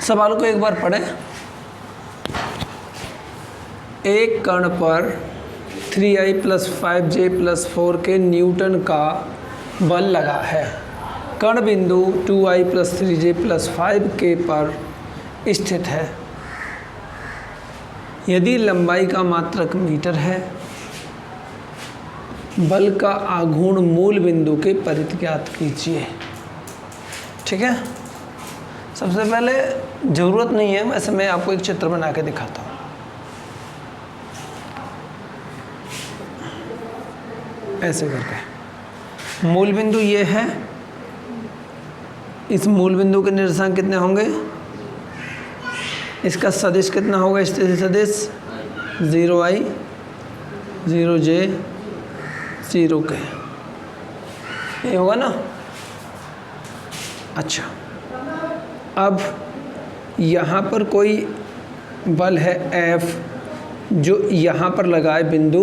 सवाल को एक बार पढ़ें। एक कण पर 3i + 5j + 4k न्यूटन का बल लगा है। कण बिंदु 2i + 3j + 5k पर स्थित है। यदि लंबाई का मात्रक मीटर है, बल का आघूर्ण मूल बिंदु के परित ज्ञात कीजिए। ठीक है, सबसे पहले ज़रूरत नहीं है, वैसे मैं आपको एक चित्र बना के दिखाता हूँ। ऐसे करके मूल बिंदु ये है, इस मूल बिंदु के निर्देशांक कितने होंगे, इसका सदिश कितना होगा, स्थिति सदिश 0i 0j 0k, ये होगा ना। अच्छा, अब यहाँ पर कोई बल है F जो यहाँ पर लगा है बिंदु,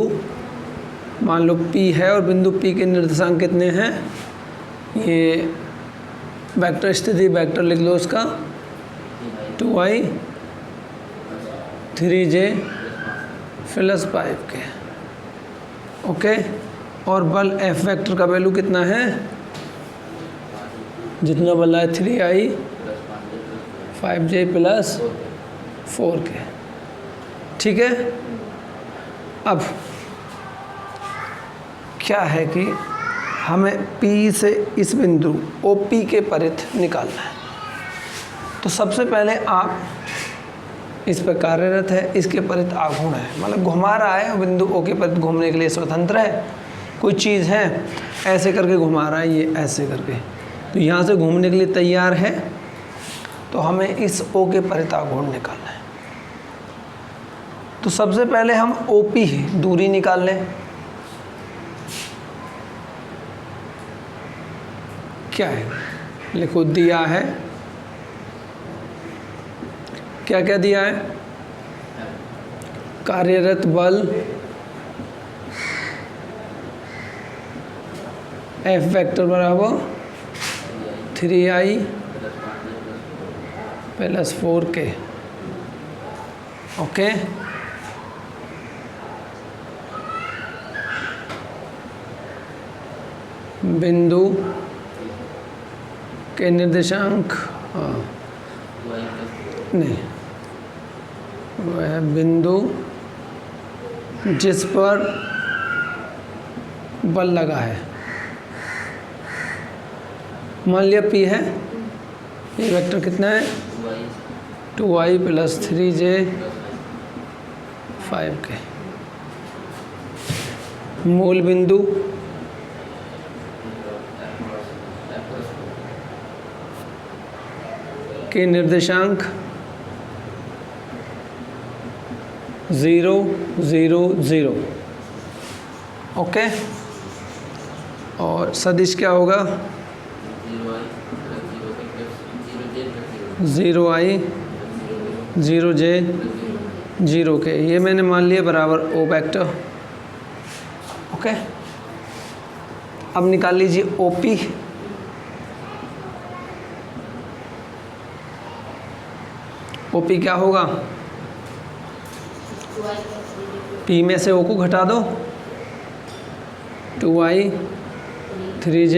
मान लो P है, और बिंदु P के निर्देशांक कितने हैं, ये वेक्टर स्थिति वेक्टर लिख लो उसका 2i 3j + 5k। ओके, और बल F वेक्टर का वैल्यू कितना है, जितना बल है 3i 5j + 4k। ठीक है, अब क्या है कि हमें P से इस बिंदु OP के परित निकालना है। तो सबसे पहले आप इस पर कार्यरत है, इसके परित आघूर्ण है, मतलब घुमा रहा है, बिंदु O के परित घूमने के लिए स्वतंत्र है। कोई चीज़ है ऐसे करके घुमा रहा है, ये ऐसे करके, तो यहाँ से घूमने के लिए तैयार है। तो हमें इस O के परित आघूर्ण निकालना है। तो सबसे पहले हम OP दूरी निकाल लें। क्या है, लिखो, दिया है, क्या क्या दिया है, कार्यरत बल F वेक्टर बराबर 3i + 4k। ओके, बिंदु के निर्देशांक, नहीं, वह बिंदु जिस पर बल लगा है, मान लिया P है, ये वेक्टर कितना है 2i + 3j 5k। मूल बिंदु के निर्देशांक 0 0 0। ओके, और सदिश क्या होगा 0i 0j 0k, ये मैंने मान लिया बराबर O वेक्टर। ओके, अब निकाल लीजिए OP। OP क्या होगा, P में से O को घटा दो, 2i 3j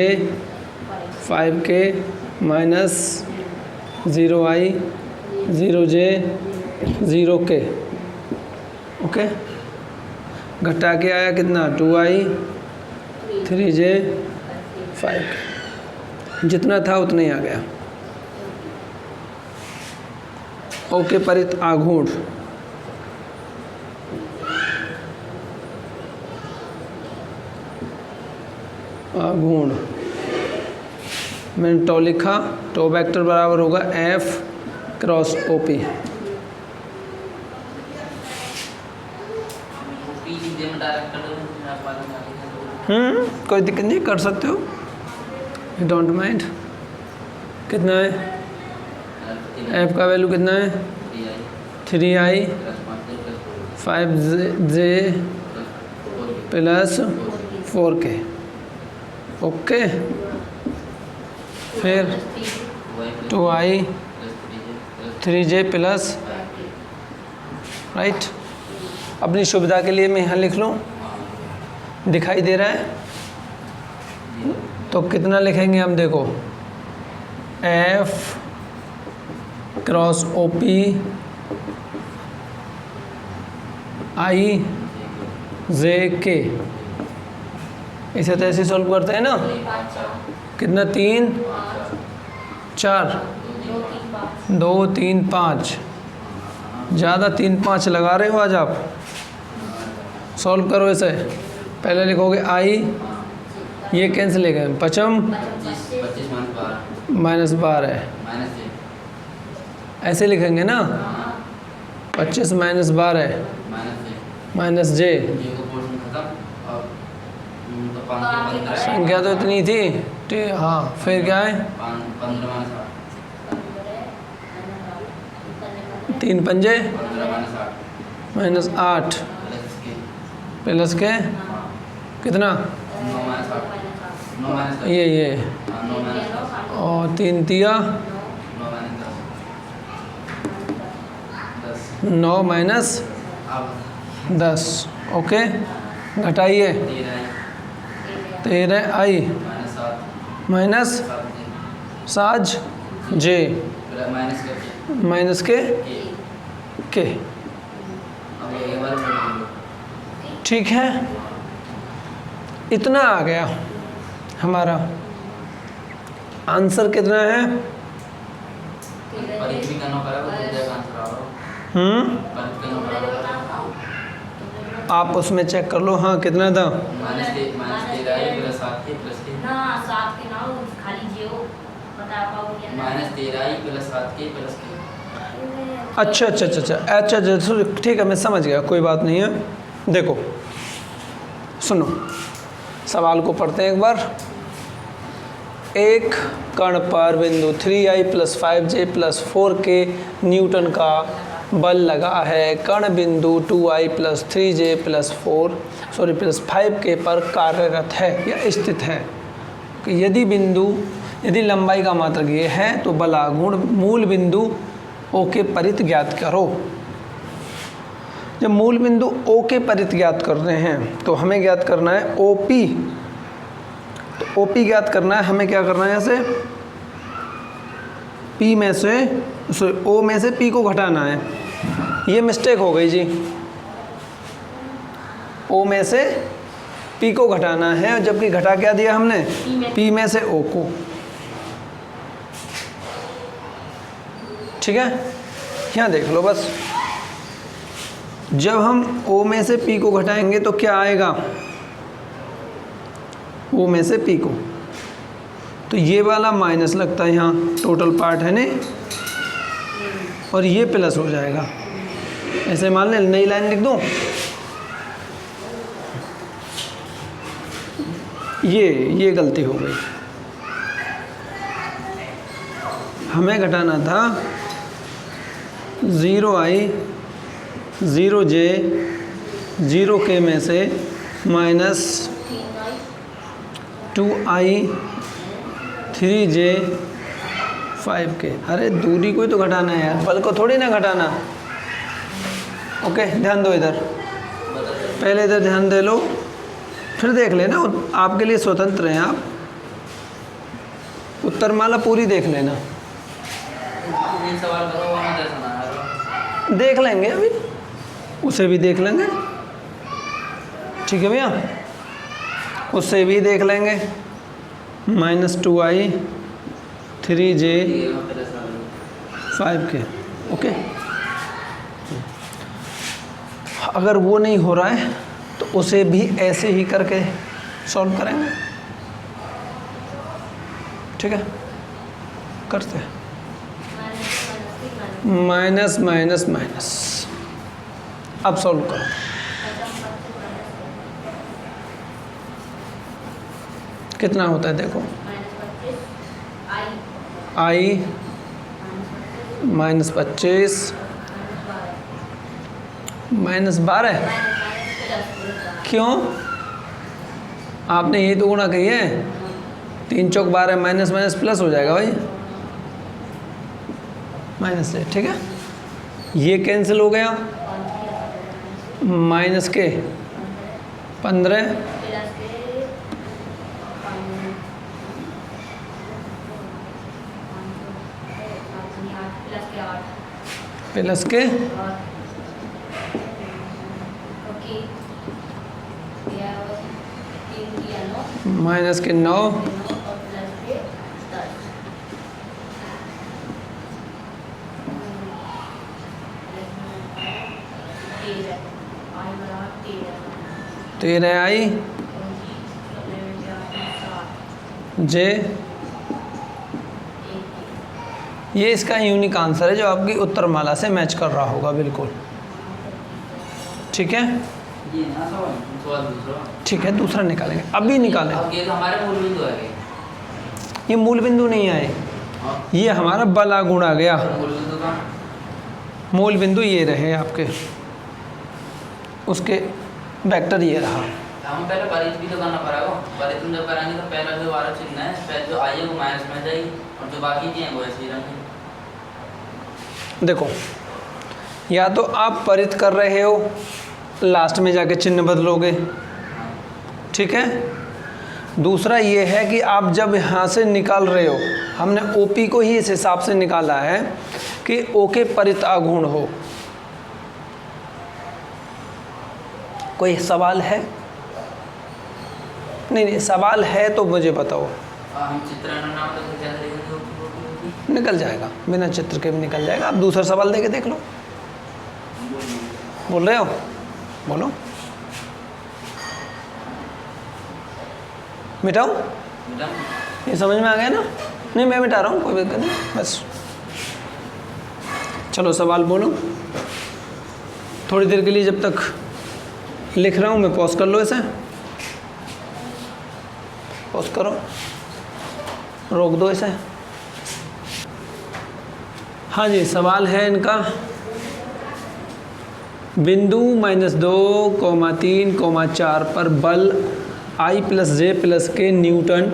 5k - 0i 0j 0k। Okay, घटा के आया कितना 2i 3j 5k, जितना था उतना ही आ गया। ओके, परित आघूर्ण मैंने टो लिखा, टो वेक्टर बराबर होगा F × OP। कोई दिक्कत नहीं, कर सकते हो, डोंट माइंड। कितना है F का वैल्यू कितना है 3i 5j + 4k। ओके, फिर 2i 3j प्लस, राइट। अपनी सुविधा के लिए मैं यहाँ लिख लूँ, दिखाई दे रहा है तो कितना लिखेंगे हम, देखो f cross OP i j k, इसे तो ऐसे सॉल्व करते हैं ना, कितना 3 4 2 3 5, ज़्यादा 3 5 लगा रहे हो आज आप। सॉल्व करो इसे, पहले लिखोगे i, ये कैंसिल हो गए, पचम -12 है, ऐसे लिखेंगे ना, 25 -12 माइनस j, संख्या तो इतनी थी, हाँ फिर क्या है, 3 पंजे -8 प्लस के कितना, ये और 3 तिया 9 - 10, okay. घटाइए, 13i minus 7j minus के, ठीक है। इतना आ गया हमारा आंसर, कितना है, आप उसमें चेक कर लो, हाँ कितना था, अच्छा, ठीक है, मैं समझ गया, कोई बात नहीं है। देखो सुनो, सवाल को पढ़ते हैं एक बार। एक कण पर बिंदु 3i + 5j + 4k न्यूटन का बल लगा है। कण बिंदु 2i + 3j + 5k पर कार्यरत है या स्थित है। यदि लंबाई का मात्रक ये है तो बलागुण मूल बिंदु O के परित ज्ञात करो। जब मूल बिंदु O के परित ज्ञात कर रहे हैं तो हमें ज्ञात करना है OP। तो OP ज्ञात करना है, हमें क्या करना है, ऐसे P में से O में से P को घटाना है। ये मिस्टेक हो गई जी, O में से P को घटाना है, जबकि घटा क्या दिया हमने, P में से O को। ठीक है, यहाँ देख लो बस, जब हम O में से P को घटाएंगे तो क्या आएगा, O में से P को, तो ये वाला माइनस लगता है यहाँ, टोटल पार्ट है नहीं, और ये प्लस हो जाएगा। ऐसे मान ले, नई लाइन लिख दूँ, ये गलती हो गई, हमें घटाना था 0i 0j 0k में से -2i 3j 5k। अरे दूरी को ही तो घटाना है यार, बल को थोड़ी ना घटाना। ओके, ध्यान दो इधर, पहले इधर ध्यान दे लो, फिर देख लेना, आपके लिए स्वतंत्र हैं आप। उत्तरमाला पूरी देख लेना, देख लेंगे अभी, उसे भी देख लेंगे, ठीक है भैया, उससे भी देख लेंगे। -2i 3j 5k, okay. अगर वो नहीं हो रहा है तो उसे भी ऐसे ही करके सॉल्व करेंगे, ठीक है, करते हैं। माइनस माइनस माइनस, अब सॉल्व करो। कितना होता है देखो, i -25 -12, क्यों, आपने ये तो गुणा कही है, 3 चौक 12 माइनस माइनस प्लस हो जाएगा भाई, माइनस जे, ठीक है। ये कैंसिल हो गया, माइनस के 15 प्लस के माइनस के 9 13 आई जे। ये इसका यूनिक आंसर है जो आपकी उत्तरमाला से मैच कर रहा होगा, बिल्कुल ठीक है। ठीक है, दूसरा निकालेंगे, अभी निकालेंगे। तो हमारे मूल बिंदु आ गए। ये मूल बिंदु नहीं आए, ये हमारा बला गुण आ गया। मूल बिंदु ये रहे आपके, उसके वेक्टर ये रहा। हम पहले परित भी तो करना पड़ेगा। परित में जब कराएंगे तो पहला जो वाला चिन्ह है, पहले जो आई है वो माइनस में जाएगी और जो बाकी की हैं वो ऐसे ही रहेंगे। देखो, या तो आप परित कर रहे हो, लास्ट में जाके चिन्ह बदलोगे, ठीक है। दूसरा ये है कि आप जब यहाँ से निकाल रहे हो, हमने ओपी को ही इस हिसाब से निकाला है कि ओ के परित आगुण हो। कोई सवाल है? नहीं, सवाल है तो मुझे बताओ। हम चित्र नाम तो क्या करेंगे? निकल जाएगा, बिना चित्र के भी निकल जाएगा। आप दूसरा सवाल दे के देख लो। बोल रहे हो? बोलो। मिटाओ? ये समझ में आ गया ना? नहीं, मैं मिटा रहा हूँ, कोई दिक्कत नहीं, बस चलो सवाल बोलो। थोड़ी देर के लिए जब तक लिख रहा हूँ मैं, पॉज कर लो, इसे पॉज करो, रोक दो इसे। हाँ जी, सवाल है इनका, बिंदु -2, 3, 4 पर बल I + J + K न्यूटन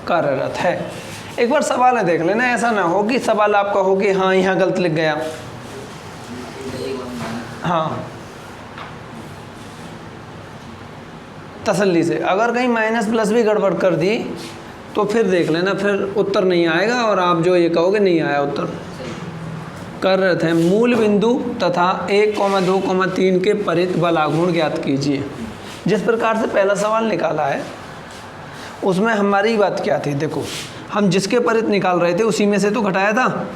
कार्यरत है। एक बार सवाल है देख लेना, ऐसा ना हो कि सवाल आपका हो कि हाँ यहाँ गलत लिख गया। हाँ, तसल्ली से, अगर कहीं माइनस प्लस भी गड़बड़ कर दी तो फिर देख लेना, फिर उत्तर नहीं आएगा और आप जो ये कहोगे नहीं आया उत्तर। कार्यरत है, मूल बिंदु तथा 1, 2, 3 के परित बल आघूर्ण ज्ञात कीजिए। जिस प्रकार से पहला सवाल निकाला है उसमें हमारी बात क्या थी? देखो, हम जिसके परित निकाल रहे थे उसी में से तो घटाया था,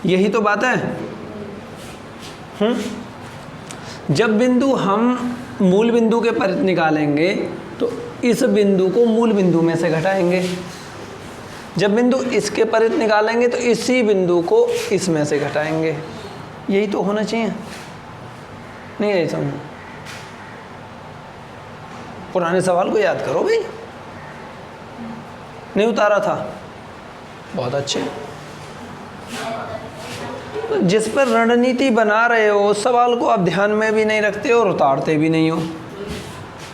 यही तो बात है। जब बिंदु हम मूल बिंदु के परित निकालेंगे तो इस बिंदु को मूल बिंदु में से घटाएंगे, जब बिंदु इसके परित निकालेंगे तो इसी बिंदु को इसमें से घटाएंगे। यही तो होना चाहिए, नहीं यही समझो। पुराने सवाल को याद करो भाई, नहीं उतारा था? बहुत अच्छे। तो जिस पर रणनीति बना रहे हो उस सवाल को आप ध्यान में भी नहीं रखते और उतारते भी नहीं हो,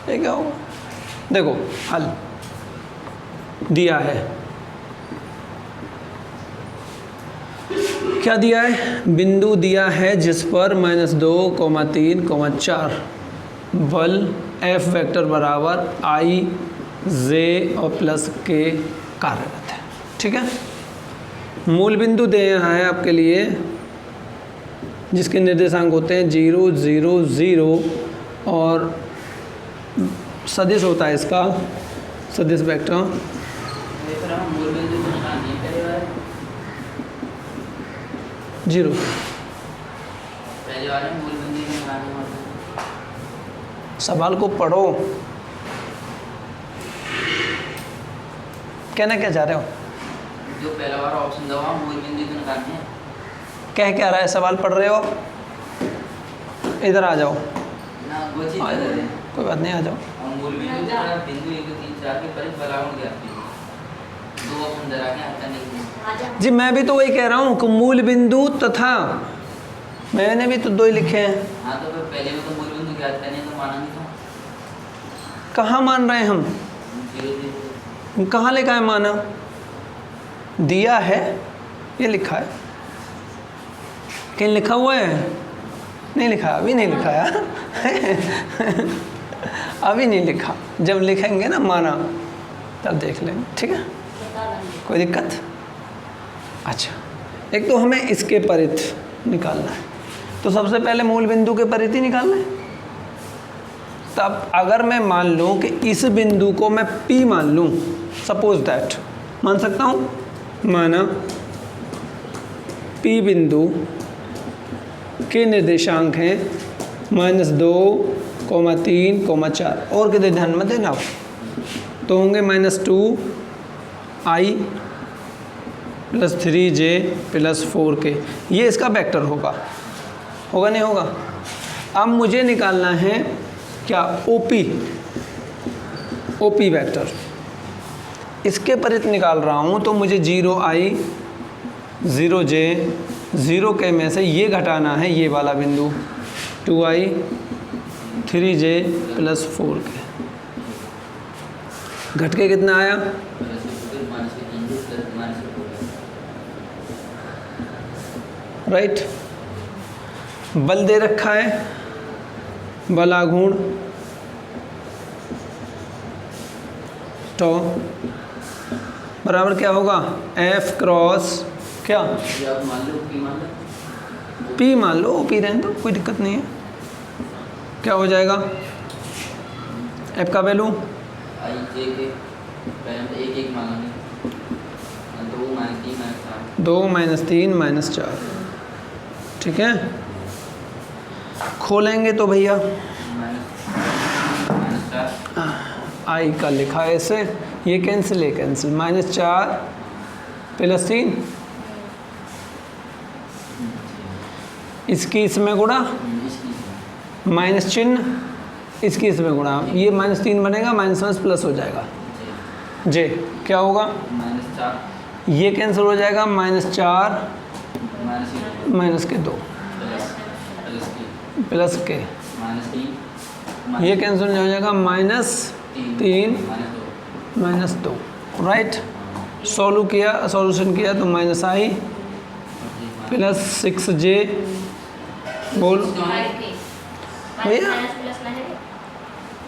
ये क्या होगा? देखो, हल दिया है, क्या दिया है? बिंदु दिया है जिस पर -2, 3, 4 बल F वेक्टर बराबर I, J और +K कार्यरत है, ठीक है। मूल बिंदु दिया है आपके लिए जिसके निर्देशांक होते हैं 0, 0, 0 और सदिश होता है इसका सदिश वेक्टर 0। सवाल को पढ़ो, कहना क्या चाह रहे हो? जो पहला बार ऑप्शन दबा मूल बिंदु को निकालना है। कह क्या रहा है? सवाल पढ़ रहे हो? इधर आ जाओ ना, वो चीज कोई बात नहीं, आ जाओ। मूल बिंदु 1, 2, 3, 4 के परित बल आघूर्ण ज्ञात कीजिए। दो ऑप्शन दे रहा है जी, मैं भी तो वही कह रहा हूँ कि मूल बिंदु तथा, मैंने भी तो 2 ही लिखे हैं। हाँ, तो फिर पहले भी तो मूल बिंदु ज्ञात करने तो माना नहीं था। कहाँ मान रहे हैं हम? कहाँ लिखा है माना? दिया है, ये लिखा है, कहीं लिखा हुआ है? नहीं लिखा, अभी नहीं लिखा है अभी नहीं लिखा, जब लिखेंगे ना माना तब देख लेंगे, ठीक है, कोई दिक्कत? अच्छा, एक तो हमें इसके परित निकालना है, तो सबसे पहले मूल बिंदु के परित ही निकालना है। तब अगर मैं मान लूँ कि इस बिंदु को मैं P मान लूँ, सपोज दैट, मान सकता हूँ, माना P बिंदु के निर्देशांक हैं -2, -3, -4, और कितने ध्यान में देना आप, तो होंगे -2i + 3j + 4k, ये इसका वेक्टर होगा, होगा नहीं होगा? अब मुझे निकालना है क्या, OP वेक्टर, इसके परित निकाल रहा हूँ, तो मुझे 0i 0j 0k में से ये घटाना है, ये वाला बिंदु 2i 3j + 4k, घट के कितना आया? राइट, बल दे रखा है, बलाघूर्ण टॉ बराबर क्या होगा, F क्रॉस क्या, P मान लो, OP रहने दो, कोई दिक्कत नहीं है, क्या हो जाएगा? F का वैल्यू 2 - 3 - 4, ठीक है। खोलेंगे तो भैया आई का लिखा है ऐसे, ये कैंसिल है, कैंसिल, -4 + 3, इसकी इसमें गुणा, माइनस चिन्ह, इसकी इसमें गुणा, ये -3 बनेगा, -+ प्लस हो जाएगा, जे क्या होगा, ये कैंसिल हो जाएगा, -4 -2 प्लस के, ये कैंसिल हो जाएगा, -3 -2, राइट। सॉल्यूशन किया तो -i + 6j, बोल भैया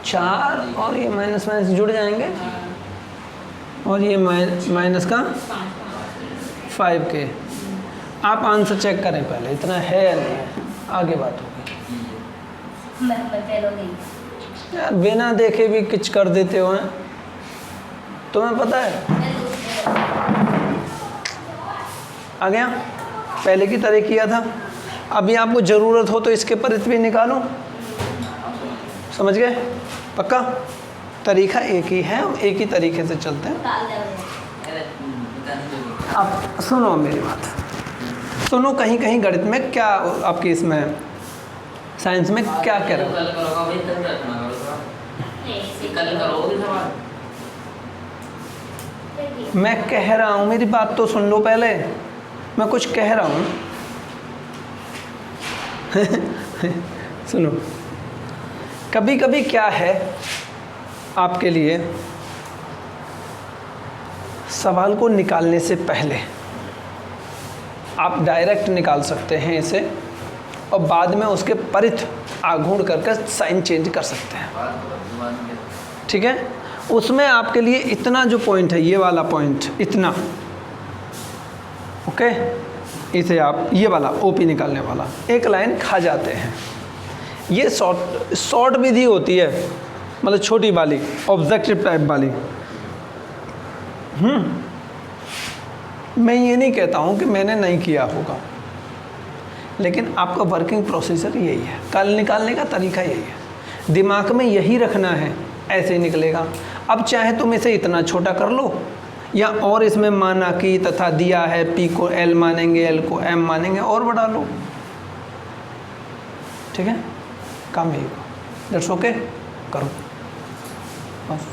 4 और ये माइनस जुड़ जाएंगे, और ये माइनस का 5k। आप आंसर चेक करें पहले, इतना है या नहीं है, आगे बात होगी। यार बिना देखे भी किच कर देते हो हैं, तुम्हें पता है। आ गया, पहले की तरह किया था, अभी आपको ज़रूरत हो तो इसके परित भी निकालो, समझ गए? पक्का तरीका एक ही है, एक ही तरीके से चलते हैं। अब सुनो मेरी बात, सुनो, कहीं कहीं गणित में क्या आपकी इसमें साइंस में क्या कह रहे हो, मैं कह रहा हूँ, मेरी बात तो सुन लो पहले, मैं कुछ कह रहा हूँ सुनो, कभी कभी क्या है आपके लिए, सवाल को निकालने से पहले आप डायरेक्ट निकाल सकते हैं इसे, और बाद में उसके परित आघूर्ण करके साइन चेंज कर सकते हैं, ठीक है। उसमें आपके लिए इतना जो पॉइंट है, ये वाला पॉइंट, इतना, ओके, इसे आप ये वाला ओपी निकालने वाला एक लाइन खा जाते हैं। ये शॉर्ट विधि होती है, मतलब छोटी वाली, ऑब्जेक्टिव टाइप वाली। मैं ये नहीं कहता हूँ कि मैंने नहीं किया होगा, लेकिन आपका वर्किंग प्रोसीजर यही है, कल निकालने का तरीका यही है, दिमाग में यही रखना है, ऐसे ही निकलेगा। अब चाहे तुम इसे इतना छोटा कर लो, या और इसमें माना कि तथा दिया है, P को L मानेंगे, L को M मानेंगे, और बढ़ा लो, ठीक है, काम यही, दैट्स ओके, करो बस।